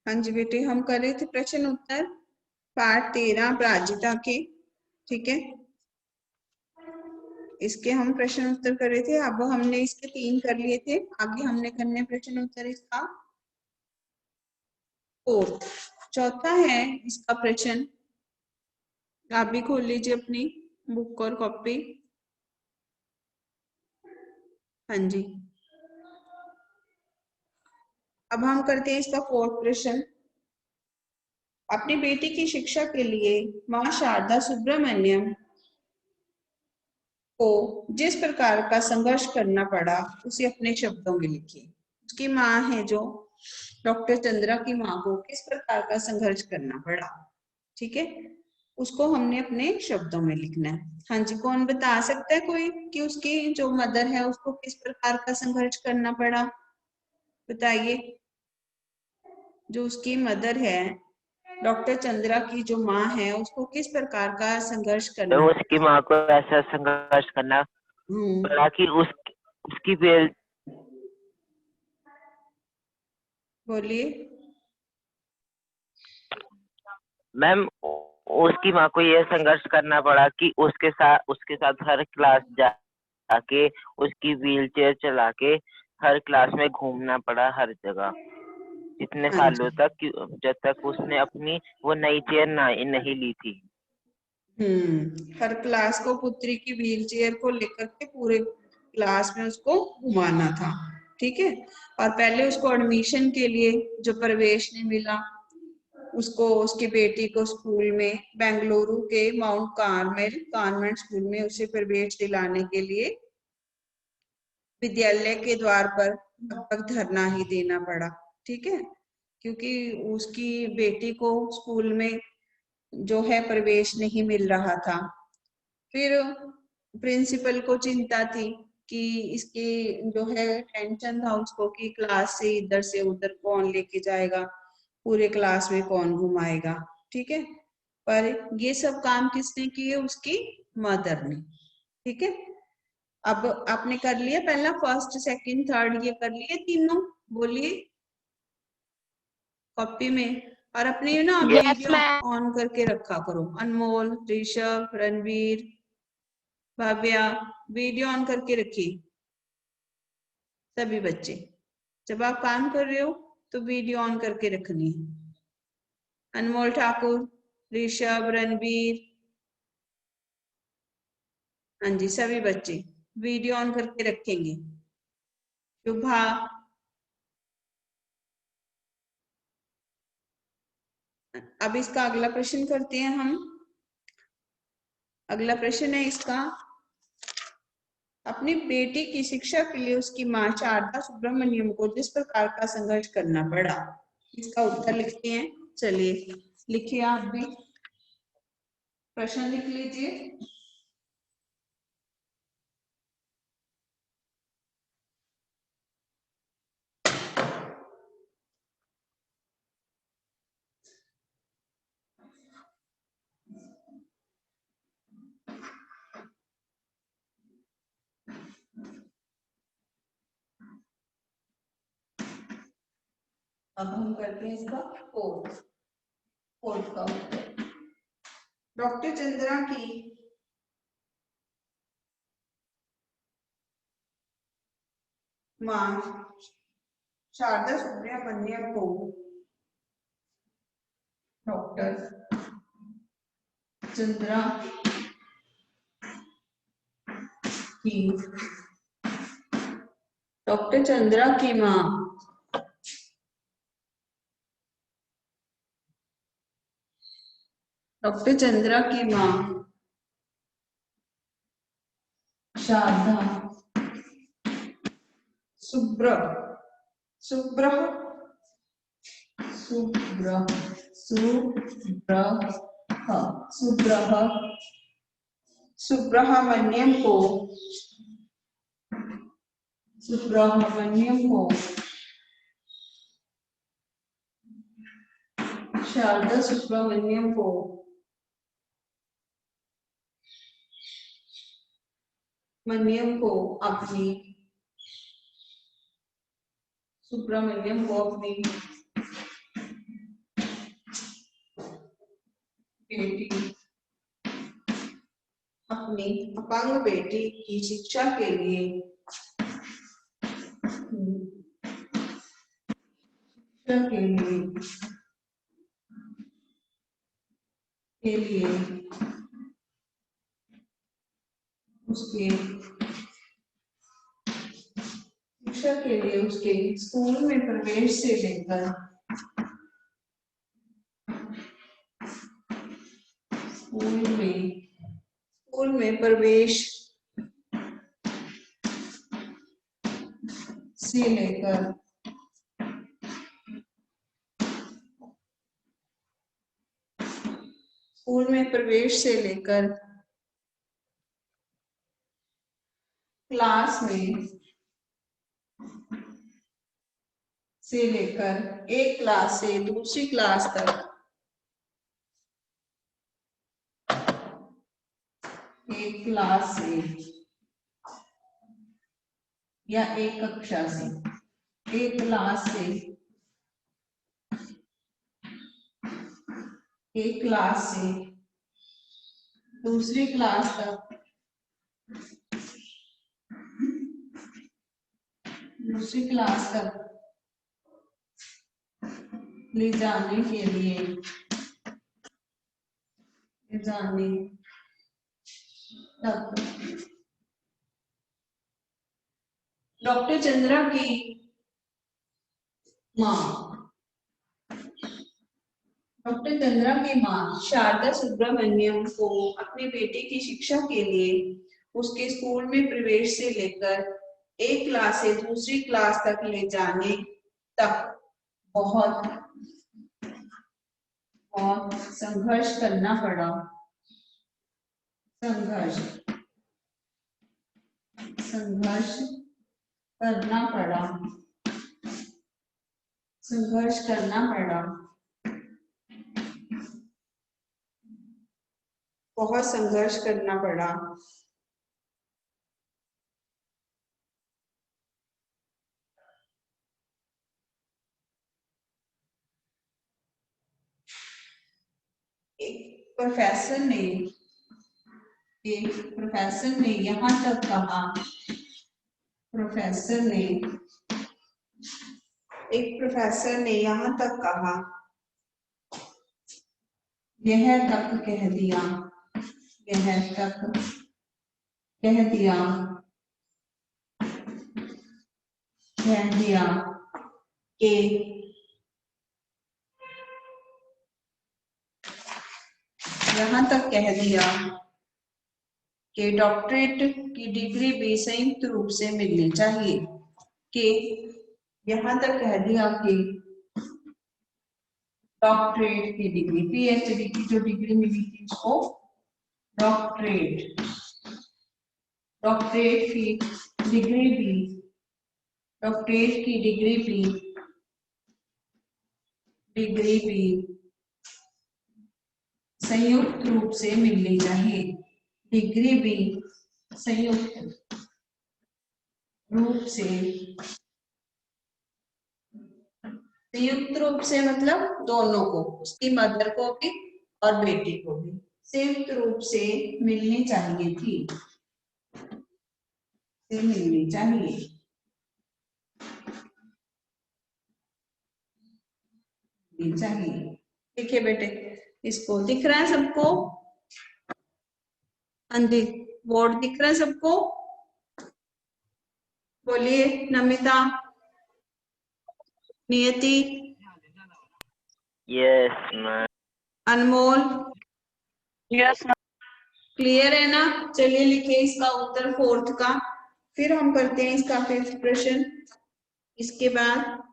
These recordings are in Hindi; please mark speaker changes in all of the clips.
Speaker 1: हाँ जी बेटे, हम कर रहे थे प्रश्न उत्तर पाठ 13 अपराजिता के। ठीक है, इसके हम प्रश्न उत्तर कर रहे थे। अब हमने इसके 3 कर लिए थे, आगे हमने करने प्रश्न उत्तर इसका 4। चौथा है इसका प्रश्न। आप भी खोल लीजिए अपनी बुक और कॉपी। हाँ जी, अब हम करते हैं इसका 4th प्रश्न। अपनी बेटी की शिक्षा के लिए मां शारदा सुब्रमण्यम को जिस प्रकार का संघर्ष करना पड़ा उसे अपने शब्दों में लिखिए। उसकी माँ है जो डॉक्टर चंद्रा की माँ को किस प्रकार का संघर्ष करना पड़ा, ठीक है, उसको हमने अपने शब्दों में लिखना है। हाँ जी, कौन बता सकता है कोई कि उसकी जो मदर है उसको किस प्रकार का संघर्ष करना पड़ा? बताइए। जो उसकी मदर है, डॉक्टर चंद्रा की जो माँ है, उसको किस प्रकार का संघर्ष
Speaker 2: तो
Speaker 1: करना
Speaker 2: उसकी
Speaker 1: पड़ा?
Speaker 2: माँ को ऐसा संघर्ष करना पड़ा कि उसकी बेल
Speaker 1: बोलिए।
Speaker 2: मैम, उसकी माँ को यह संघर्ष करना पड़ा कि उसके साथ हर क्लास जाके उसकी व्हील चेयर चला के हर क्लास में घूमना पड़ा, हर जगह, इतने
Speaker 1: हाँ
Speaker 2: सालों
Speaker 1: जी,
Speaker 2: तक जब तक उसने अपनी वो नई चेयर नहीं ली थी।
Speaker 1: हर क्लास को पुत्री की व्हील चेयर को लेकर के पूरे क्लास में उसको घुमाना था। ठीक है, और पहले उसको एडमिशन के लिए जो प्रवेश नहीं मिला, उसको उसकी बेटी को स्कूल में बेंगलुरु के माउंट कार्मेल कॉन्वेंट स्कूल में उसे प्रवेश दिलाने के लिए विद्यालय के द्वार पर लगभग धरना ही देना पड़ा। ठीक है, क्योंकि उसकी बेटी को स्कूल में जो है प्रवेश नहीं मिल रहा था। फिर प्रिंसिपल को चिंता थी कि इसकी जो है टेंशन था उसको कि क्लास से इधर से उधर कौन लेके जाएगा, पूरे क्लास में कौन घुमाएगा। ठीक है, पर ये सब काम किसने किए? उसकी मदर ने। ठीक है, अब आपने कर लिया पहला, फर्स्ट, सेकंड, थर्ड, ये कर लिए तीनों? बोलिए कॉपी में। और अपनी ना
Speaker 2: यस
Speaker 1: वीडियो
Speaker 2: मैम।
Speaker 1: ऑन करके रखा करो। अनमोल, ऋषभ, रणवीर, भाव्या, वीडियो ऑन करके रखिए सभी बच्चे। जब आप काम कर रहे हो तो वीडियो ऑन करके रखनी है। अनमोल ठाकुर, ऋषभ, रणवीर, हाँ जी सभी बच्चे वीडियो ऑन करके रखेंगे। शुभा, अब इसका अगला प्रश्न करते हैं हम। अगला प्रश्न है इसका, अपनी बेटी की शिक्षा के लिए उसकी मां शारदा सुब्रमण्यम को जिस प्रकार का संघर्ष करना पड़ा, इसका उत्तर लिखते हैं। चलिए लिखिए, आप भी प्रश्न लिख लीजिए। अब हम करते हैं इसका फोर्थ का उत्तर। डॉक्टर चंद्रा की मां शारदा सुब्रमण्यम को डॉक्टर चंद्रा की डॉक्टर चंद्रा की मां डॉक्टर चंद्रा की मां शारदा सुब्र सुब्र सुब्र सुब्र सुब्र सुब्रमण्यम को शारदा सुब्रमण्यम को अपनी सुब्रमण्यम को अपनी बेटी अपनी अपंग बेटी की शिक्षा के लिए उसके शिक्षा के लिए उसके स्कूल में प्रवेश से लेकर स्कूल में प्रवेश से लेकर स्कूल में प्रवेश से लेकर क्लास में से लेकर एक क्लास से दूसरी क्लास तक एक क्लास से या एक कक्षा से एक क्लास से एक क्लास से दूसरी क्लास तक ले जाने के लिए डॉक्टर चंद्रा की मां शारदा सुब्रमण्यम को अपनी बेटी की शिक्षा के लिए उसके स्कूल में प्रवेश से लेकर एक क्लास से दूसरी क्लास तक ले जाने तक बहुत संघर्ष करना पड़ा। संघर्ष करना पड़ा बहुत संघर्ष करना पड़ा। एक प्रोफेसर ने यहाँ तक कहा यह तक कह दिया कि डॉक्टरेट की डिग्री भी संयुक्त रूप से मिलनी चाहिए। डॉक्टरेट की डिग्री, पीएचडी की जो डिग्री मिली थी उसको डॉक्टरेट की डिग्री भी संयुक्त रूप से मिलनी चाहिए। डिग्री भी संयुक्त रूप से मतलब दोनों को, उसकी मदर को भी और बेटी को भी संयुक्त रूप से मिलनी चाहिए। देखिए बेटे, इसको दिख रहा है सबको? हाँ जी, बोर्ड दिख रहा है सबको? बोलिए नमिता, नियति,
Speaker 2: यस मैम,
Speaker 1: अनमोल,
Speaker 3: यस
Speaker 1: क्लियर है ना? चलिए लिखिए इसका उत्तर 4th का, फिर हम करते हैं इसका 5th प्रश्न इसके बाद।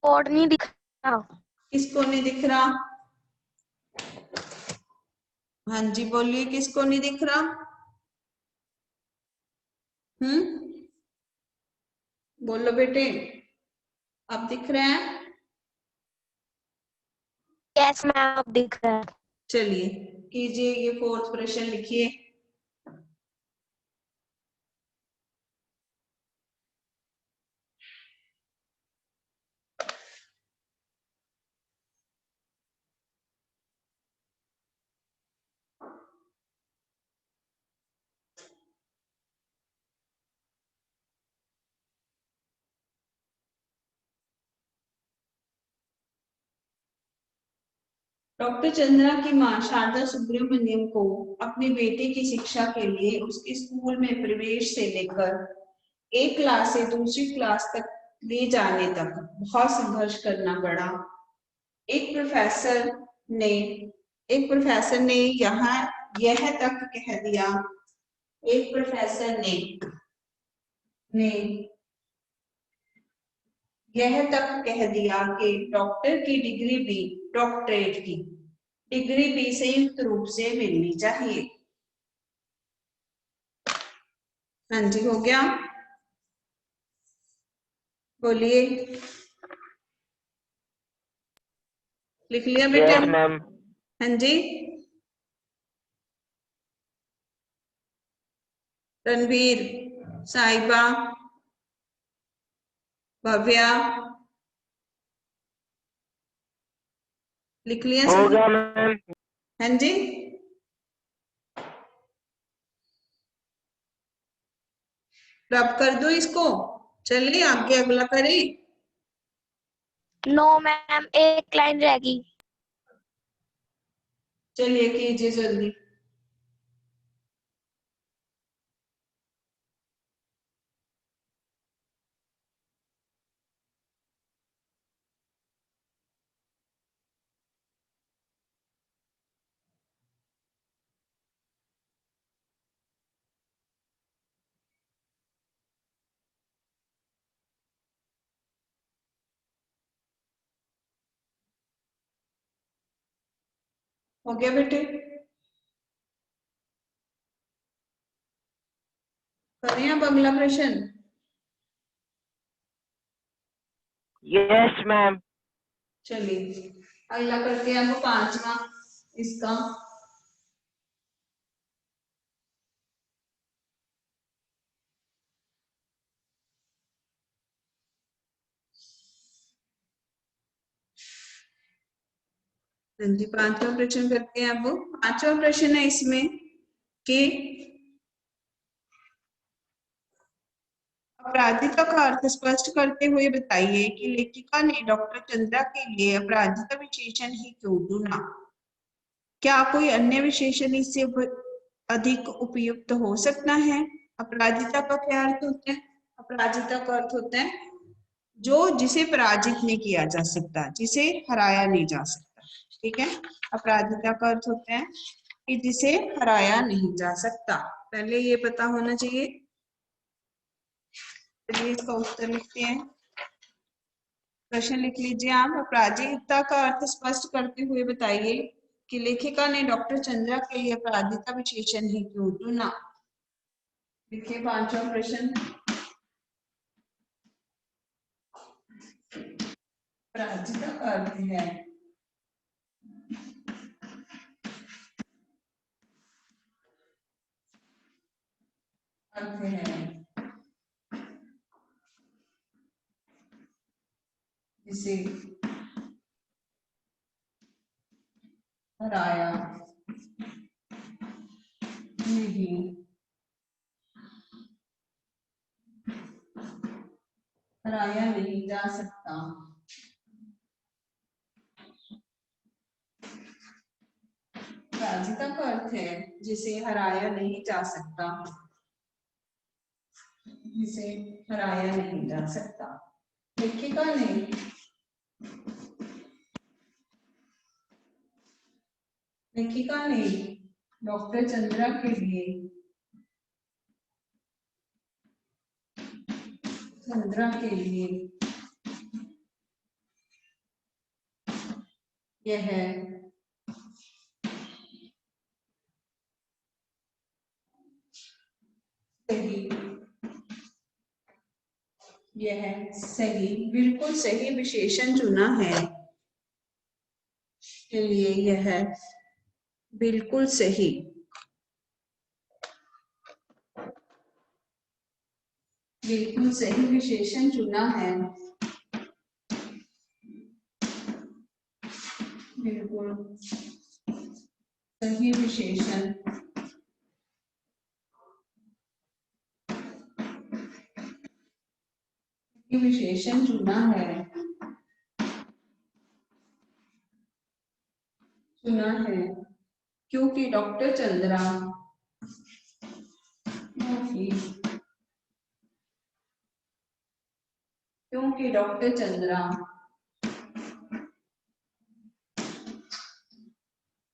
Speaker 3: बोर्ड नहीं दिख रहा।
Speaker 1: किसको नहीं दिख रहा? हाँ जी बोलिए, किसको नहीं दिख रहा? बोलो बेटे, अब दिख रहा है?
Speaker 3: यस मैम, अब दिख रहा है।
Speaker 1: चलिए कीजिए, ये 4th प्रश्न लिखिए। डॉक्टर चंद्रा की मां शारदा सुब्रमण्यम को अपने बेटे की शिक्षा के लिए उसके स्कूल में प्रवेश से लेकर एक क्लास से दूसरी क्लास तक ले जाने तक बहुत संघर्ष करना पड़ा। एक प्रोफेसर ने यहाँ यह तक कह दिया एक प्रोफेसर ने यह तक कह दिया कि डॉक्टरेट की डिग्री भी संयुक्त रूप से मिलनी चाहिए। हाँ जी, हो गया, बोलिए, लिख लिया बेटे?
Speaker 2: Yes ma'am.
Speaker 1: हाँ जी, रणवीर, साहिबा, भव्या, लिख लिया
Speaker 2: हो
Speaker 1: सब?
Speaker 2: गया मैम।
Speaker 1: हाँ जी, रब कर दो इसको, चलिए आगे अगला करें।
Speaker 3: नो मैम, एक लाइन रह गई।
Speaker 1: चलिए कीजिए जल्दी। हो गया बेटे? करें अब अगला प्रश्न?
Speaker 2: Yes ma'am.
Speaker 1: चलिए अगला करते हैं, वो पांचवा इसका। हाँ जी, पांचवा प्रश्न करते हैं। अब पांचवा प्रश्न है इसमें कि अपराजिता का अर्थ स्पष्ट करते हुए बताइए कि लेखिका ने डॉक्टर चंद्रा के लिए अपराजिता विशेषण ही क्यों चुना? क्या कोई अन्य विशेषण इससे अधिक उपयुक्त हो सकता है? अपराजिता का क्या अर्थ होता है? अपराजिता का अर्थ होता है जिसे पराजित नहीं किया जा सकता, जिसे हराया नहीं जा सकता। ठीक है, अपराजिता का अर्थ होता है कि जिसे हराया नहीं जा सकता। पहले ये पता होना चाहिए। चलिए इसका उत्तर लिखते हैं। प्रश्न लिख लीजिए आप। अपराजिता का अर्थ स्पष्ट करते हुए बताइए कि लेखिका ने डॉक्टर चंद्रा के लिए अपराजिता विशेषण ही क्यों चुना? लिखिए पांचवा प्रश्न। अपराजिता का अर्थ है जिसे हराया नहीं जा सकता। पराजिता का अर्थ है जिसे हराया नहीं जा सकता, जिसे हराया नहीं जा सकता। लेखिका ने डॉक्टर चंद्रा के लिए यह सही बिल्कुल सही विशेषण चुना है। के लिए यह बिल्कुल सही विशेषण चुना है। बिल्कुल सही विशेषण चुना है चुना है क्योंकि डॉक्टर चंद्रा क्योंकि डॉक्टर चंद्रा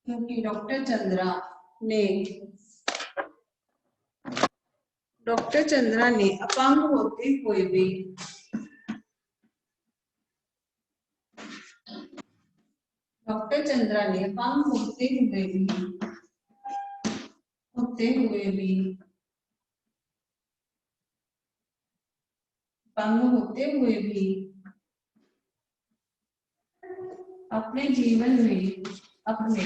Speaker 1: क्योंकि डॉक्टर चंद्रा ने अपंग होते हुए भी डॉक्टर चंद्रा ने अपंग होते हुए भी अपने जीवन में अपने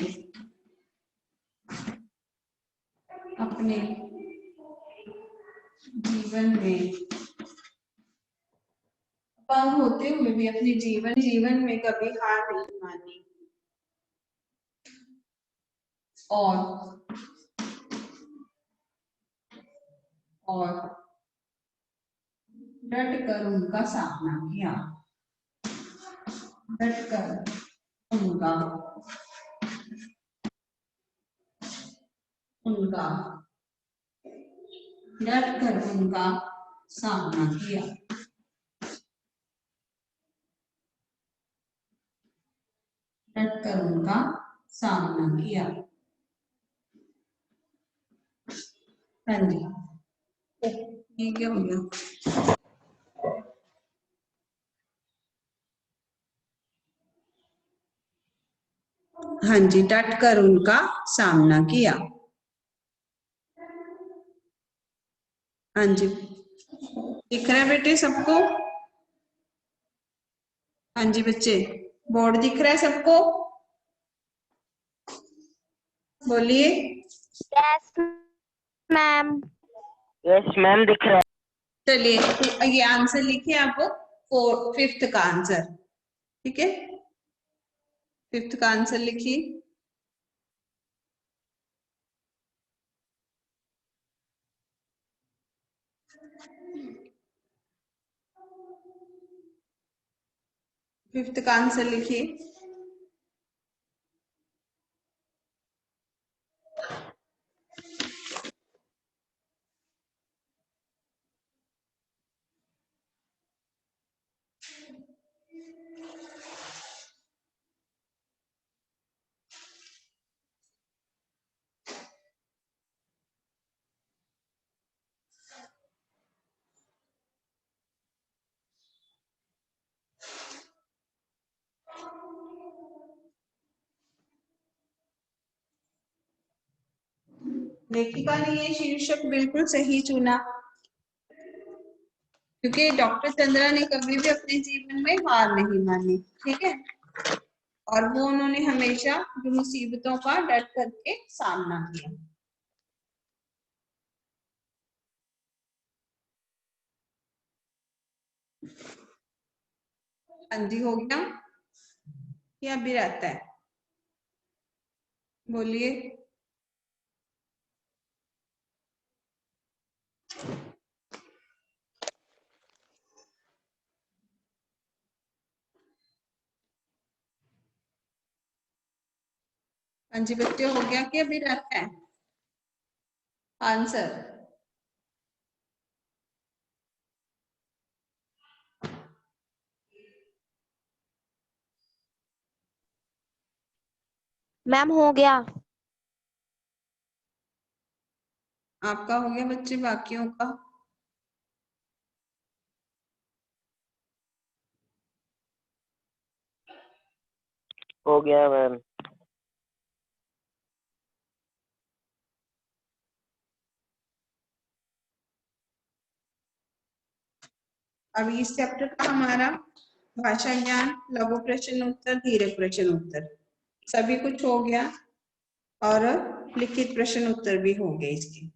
Speaker 1: जीवन में अपंग होते हुए भी अपने जीवन में कभी हार नहीं मानी और डट कर उनका सामना किया। डट कर उनका सामना किया। डट कर उनका सामना किया। हाँ जी, ये क्या हो गया? हाँ जी, डट कर उनका सामना किया। हाँ जी, दिख रहा है बेटे सबको? हाँ जी बच्चे, बोर्ड दिख रहा है सबको? बोलिए।
Speaker 3: Yes ma'am.
Speaker 2: यस मैम, दिख रहा है।
Speaker 1: चलिए ये आंसर लिखिए आप, फिफ्थ का आंसर। ठीक है, फिफ्थ का आंसर लिखिए। फिफ्थ का आंसर लिखिए। लेखिका ने ये शीर्षक बिल्कुल सही चुना, क्योंकि डॉक्टर चंद्रा ने कभी भी अपने जीवन में हार नहीं मानी। ठीक है, और वो उन्होंने हमेशा जो मुसीबतों का डट करके सामना किया। हाँ जी, हो गया या अभी रहता है? बोलिए। हाँ जी बच्चे, हो गया कि अभी रहता है आंसर?
Speaker 3: मैम हो गया।
Speaker 1: आपका हो गया बच्चे, बाकियों का?
Speaker 2: हो गया मैम।
Speaker 1: अब इस चैप्टर का हमारा भाषा ज्ञान, लघु प्रश्न उत्तर, दीर्घ प्रश्न उत्तर सभी कुछ हो गया, और लिखित प्रश्न उत्तर भी हो गए इसके,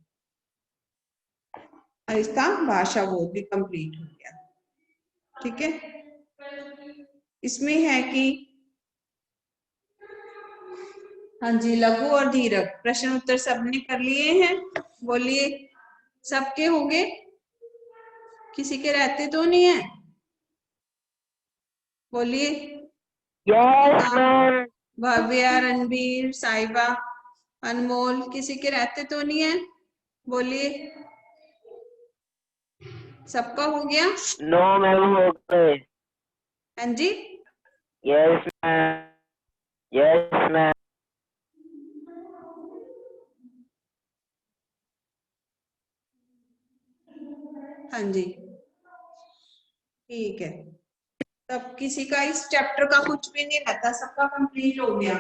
Speaker 1: और इसका भाषा बोध भी कंप्लीट हो गया। ठीक है, इसमें है कि हाँ जी, लघु और दीर्घ प्रश्न उत्तर सबने कर लिए हैं? बोलिए, सबके हो गए? किसी के रहते तो नहीं है? बोलिए।
Speaker 2: Yes ma'am.
Speaker 1: भव्या, रणबीर, साहिबा, अनमोल, किसी के रहते तो नहीं है? बोलिए, सबका हो गया?
Speaker 2: नो मैम, हो गए।
Speaker 1: हाँ जी,
Speaker 2: यस मैम, यस मैम।
Speaker 1: हाँ जी, ठीक है। तब किसी का इस चैप्टर का कुछ भी नहीं रहता, सबका कंप्लीट हो गया।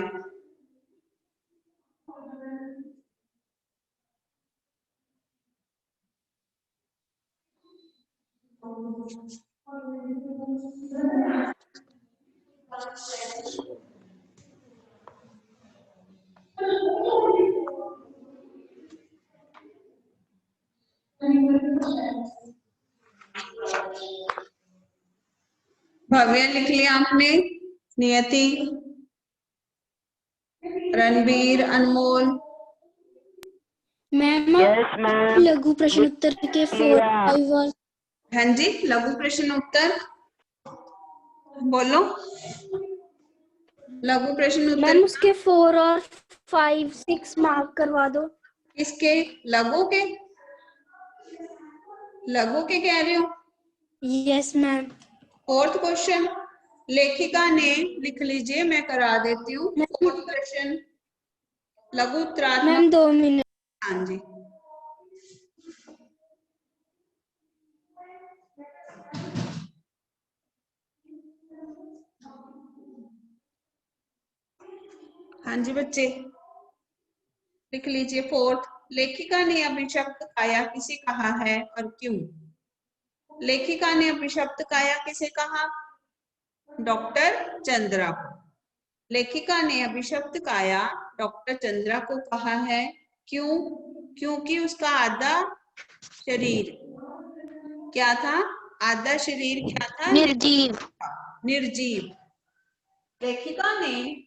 Speaker 1: भव्य लिख लिया आपने, नियति, रणबीर, अनमोल,
Speaker 4: मैम
Speaker 2: यस मैम,
Speaker 4: लघु प्रश्न उत्तर के 4, 5 और
Speaker 1: हाँ जी, लघु प्रश्न उत्तर बोलो, लघु प्रश्न उत्तर
Speaker 4: मैम उसके 4 और 5, 6 मार्क करवा दो।
Speaker 1: किसके? लघु के? लघु के कह रहे हो?
Speaker 4: Yes ma'am.
Speaker 1: फोर्थ क्वेश्चन लेखिका ने, लिख लीजिए, मैं करा देती हूँ। फोर्थ प्रश्न लघु उत्तरात्मक।
Speaker 4: Ma'am 2 minute.
Speaker 1: हाँ जी, हाँ जी बच्चे, लिख लीजिए। फोर्थ, लेखिका ने अभिशप्त काया किसे कहा है और क्यों? लेखिका ने अभिशप्त काया किसे कहा? डॉक्टर चंद्रा को। लेखिका ने अभिशप्त काया डॉक्टर चंद्रा को कहा है, क्यों? क्योंकि उसका आधा शरीर क्या था? आधा शरीर क्या था?
Speaker 3: निर्जीव।
Speaker 1: निर्जीव। लेखिका ने,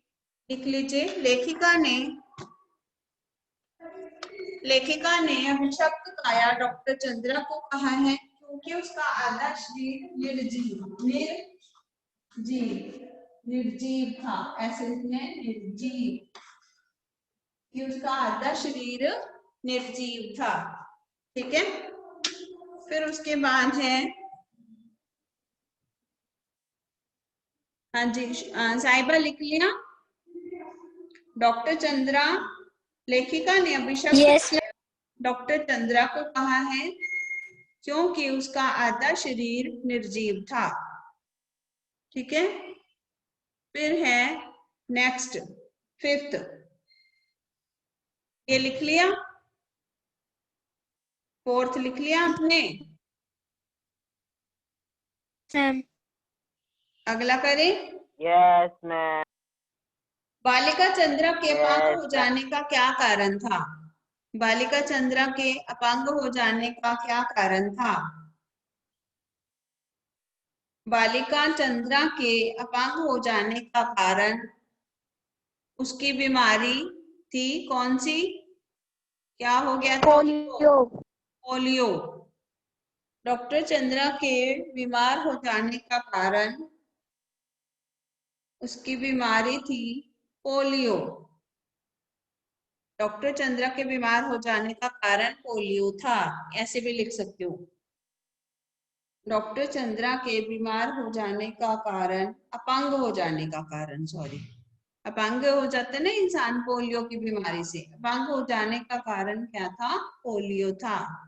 Speaker 1: लिख लीजिए, लेखिका ने अभिशप्त काया डॉक्टर चंद्रा को कहा है क्योंकि उसका आधा शरीर निर्जीव था। ऐसे लिखना है, निर्जीव, कि उसका आधा शरीर निर्जीव था। ठीक है, फिर उसके बाद है, हाँ जी साहिबा लिख लिया। डॉक्टर चंद्रा, लेखिका ने अभिशप्त
Speaker 3: यस
Speaker 1: डॉक्टर चंद्रा को कहा है क्योंकि उसका आधा शरीर निर्जीव था। ठीक है, फिर है नेक्स्ट, फिफ्थ, ये लिख लिया। फोर्थ लिख लिया आपने?
Speaker 4: मैम
Speaker 1: अगला करें।
Speaker 2: यस मैम,
Speaker 1: बालिका चंद्रा के अपांग
Speaker 2: Yes,
Speaker 1: हो जाने का क्या कारण था? बालिका चंद्रा के अपांग हो जाने का क्या कारण था? बालिका चंद्रा के अपांग हो जाने का कारण उसकी बीमारी थी, कौन सी? क्या हो गया था?
Speaker 3: पोलियो।
Speaker 1: पोलियो। डॉक्टर चंद्रा के बीमार हो जाने का कारण उसकी बीमारी थी पोलियो। डॉक्टर चंद्रा के बीमार हो जाने का कारण पोलियो था, ऐसे भी लिख सकते हो। डॉक्टर चंद्रा के बीमार हो जाने का कारण, अपंग हो जाने का कारण, सॉरी, अपंग हो जाते ना इंसान पोलियो की बीमारी से, अपंग हो जाने का कारण क्या था? पोलियो था।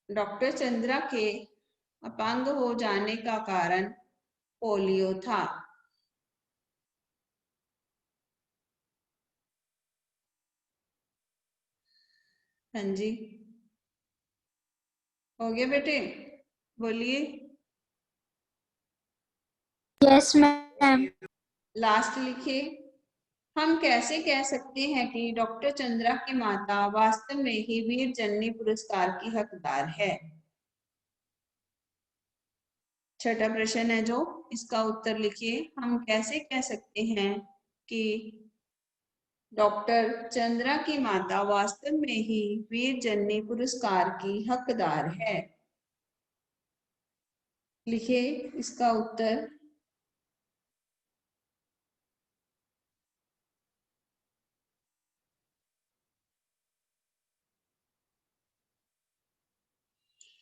Speaker 1: डॉक्टर चंद्रा के अपंग हो जाने का कारण पोलियो था। हाँ जी, हो गया बेटे, बोलिए।
Speaker 4: Yes ma'am.
Speaker 1: लास्ट लिखिए। हम कैसे कह सकते हैं कि डॉक्टर चंद्रा की माता वास्तव में ही वीर जननी पुरस्कार की हकदार है? छठा प्रश्न है जो, इसका उत्तर लिखिए। हम कैसे कह सकते हैं कि डॉक्टर चंद्रा की माता वास्तव में ही वीर जननी पुरस्कार की हकदार है? लिखिए इसका उत्तर।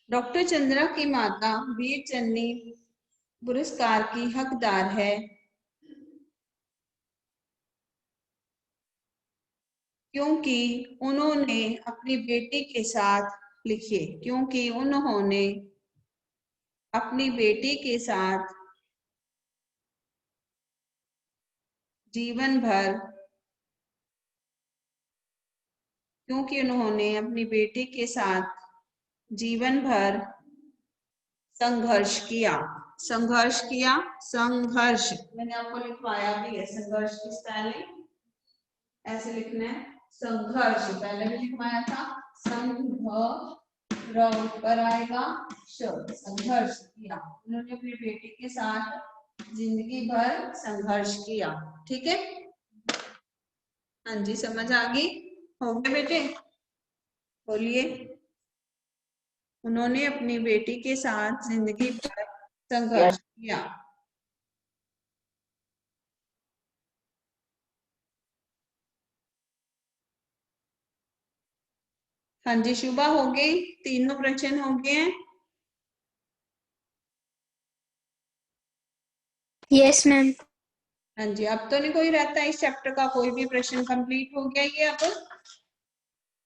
Speaker 1: डॉक्टर चंद्रा की माता वीर चन्नी पुरस्कार की हकदार है क्योंकि उन्होंने अपनी बेटी के साथ, लिखिए, क्योंकि उन्होंने अपनी बेटी के साथ जीवन भर, क्योंकि उन्होंने अपनी बेटी के साथ जीवन भर संघर्ष किया। संघर्ष किया, संघर्ष, मैंने आपको लिखवाया भी है। संघर्ष की स्पेलिंग ऐसे लिखना है, संघर्ष, पहले भी लिखवाया था, संघ पर आएगा संघर्ष किया। उन्होंने अपनी बेटी के साथ जिंदगी भर संघर्ष किया। ठीक है, हाँ जी, समझ आ गई? हो गए बेटे? बोलिए। उन्होंने अपनी बेटी के साथ जिंदगी भर संघर्ष किया। हाँ जी, शुभा हो गई, तीनों प्रश्न हो गए हैं।
Speaker 4: Yes ma'am.
Speaker 1: हाँ जी, अब तो नहीं कोई रहता इस चैप्टर का, कोई भी प्रश्न कंप्लीट हो गया ये। अब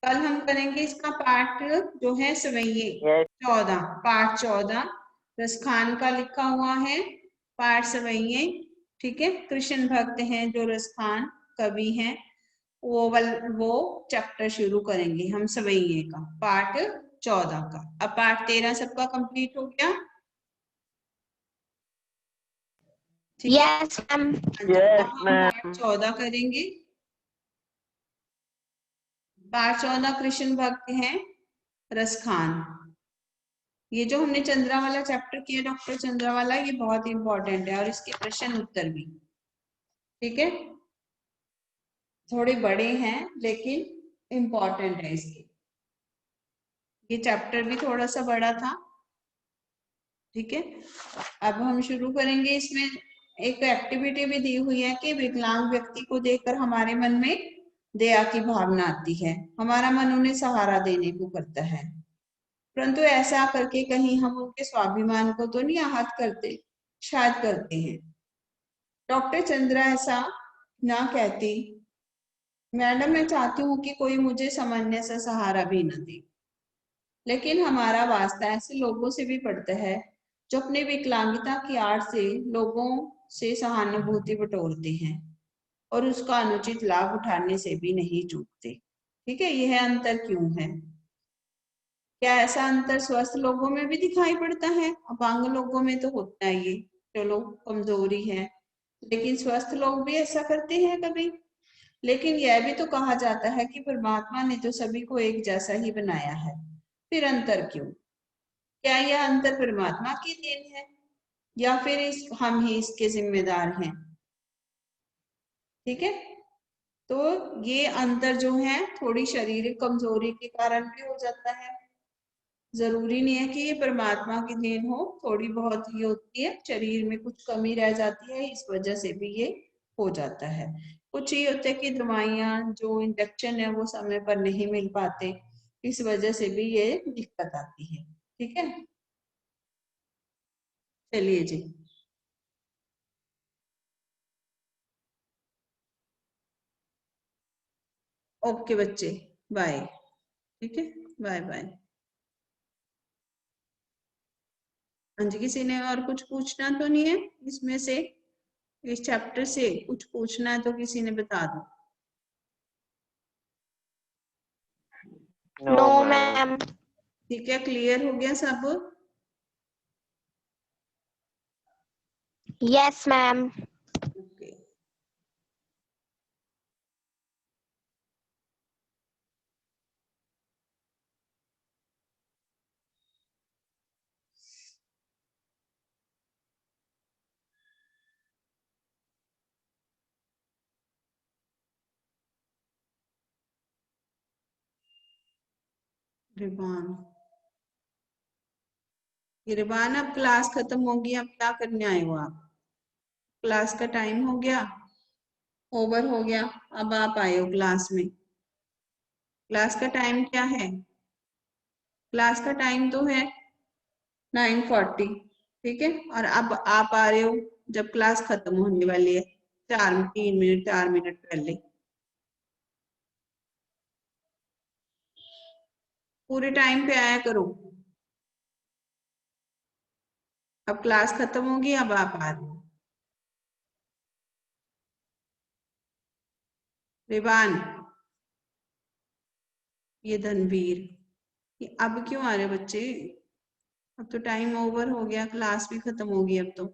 Speaker 1: कल हम करेंगे इसका पार्ट जो है सवैये 14, पार्ट 14 रसखान का लिखा हुआ है, पार्ट सवैये। ठीक है, कृष्ण भक्त हैं जो रसखान कवि हैं, वो चैप्टर शुरू करेंगे हम सवैये का, पार्ट 14 का। अब पार्ट 13 सबका कंप्लीट हो गया। ठीक है,
Speaker 3: यस मैम।
Speaker 2: यस
Speaker 1: हम
Speaker 2: मैम।
Speaker 1: पार्ट 14 करेंगे। पार्ट 14 कृष्ण भक्त हैं रसखान। ये जो हमने चंद्रा वाला चैप्टर किया, डॉक्टर चंद्रा वाला, ये बहुत इंपॉर्टेंट है और इसके प्रश्न उत्तर भी। ठीक है, थोड़े बड़े हैं लेकिन इंपॉर्टेंट है इसके। ये चैप्टर भी थोड़ा सा बड़ा था। ठीक है, अब हम शुरू करेंगे। इसमें एक एक्टिविटी भी दी हुई है कि विकलांग व्यक्ति को देखकर हमारे मन में दया की भावना आती है, हमारा मन उन्हें सहारा देने को करता है, परंतु ऐसा करके कहीं हम उनके स्वाभिमान को तो नहीं आहत करते? शायद करते हैं। डॉक्टर चंद्रा ऐसा ना कहती। मैडम, मैं चाहती हूँ कि कोई मुझे सामान्य सा सहारा भी न दे, लेकिन हमारा वास्ता ऐसे लोगों से भी पड़ता है जो अपने विकलांगता की आड़ से लोगों से सहानुभूति बटोरते हैं और उसका अनुचित लाभ उठाने से भी नहीं चूकते। ठीक है, यह अंतर क्यों है? क्या ऐसा अंतर स्वस्थ लोगों में भी दिखाई पड़ता है? अपांग लोगों में तो होता है ये, चलो कमजोरी है, लेकिन स्वस्थ लोग भी ऐसा करते हैं कभी। लेकिन यह भी तो कहा जाता है कि परमात्मा ने तो सभी को एक जैसा ही बनाया है, फिर अंतर क्यों? क्या यह अंतर परमात्मा की देन है या फिर हम ही इसके जिम्मेदार हैं? ठीक है, तो ये अंतर जो है थोड़ी शारीरिक कमजोरी के कारण भी हो जाता है। जरूरी नहीं है कि ये परमात्मा की देन हो, थोड़ी बहुत ही होती है, शरीर में कुछ कमी रह जाती है, इस वजह से भी ये हो जाता है। कुछ ये होता है कि दवाइयाँ जो इंजेक्शन है वो समय पर नहीं मिल पाते, इस वजह से भी ये दिक्कत आती है। ठीक है, चलिए जी। ओके बच्चे, बाय। ठीक है, बाय बाय। हाँ जी, किसी ने और कुछ पूछना तो नहीं है इसमें से? इस चैप्टर से कुछ पूछना है तो किसी ने बता दो।
Speaker 3: No ma'am.
Speaker 1: ठीक है, क्लियर हो गया सब?
Speaker 3: Yes ma'am.
Speaker 1: ओके, रिबान, रिबान, अब क्लास खत्म होगी, अब क्या करने आए हो आप? क्लास का टाइम हो गया, ओवर हो गया, अब आप आए हो क्लास में। क्लास का टाइम क्या है? क्लास का टाइम तो है 9:40, ठीक है। और अब आप आ रहे हो जब क्लास खत्म होने वाली है, 3 मिनट 4 मिनट पहले। पूरे टाइम पे आया करो। अब क्लास खत्म होगी, अब आप आ रहे हो। रिबान, ये धनवीर, अब क्यों आ रहे बच्चे? अब तो टाइम ओवर हो गया, क्लास भी खत्म होगी अब तो।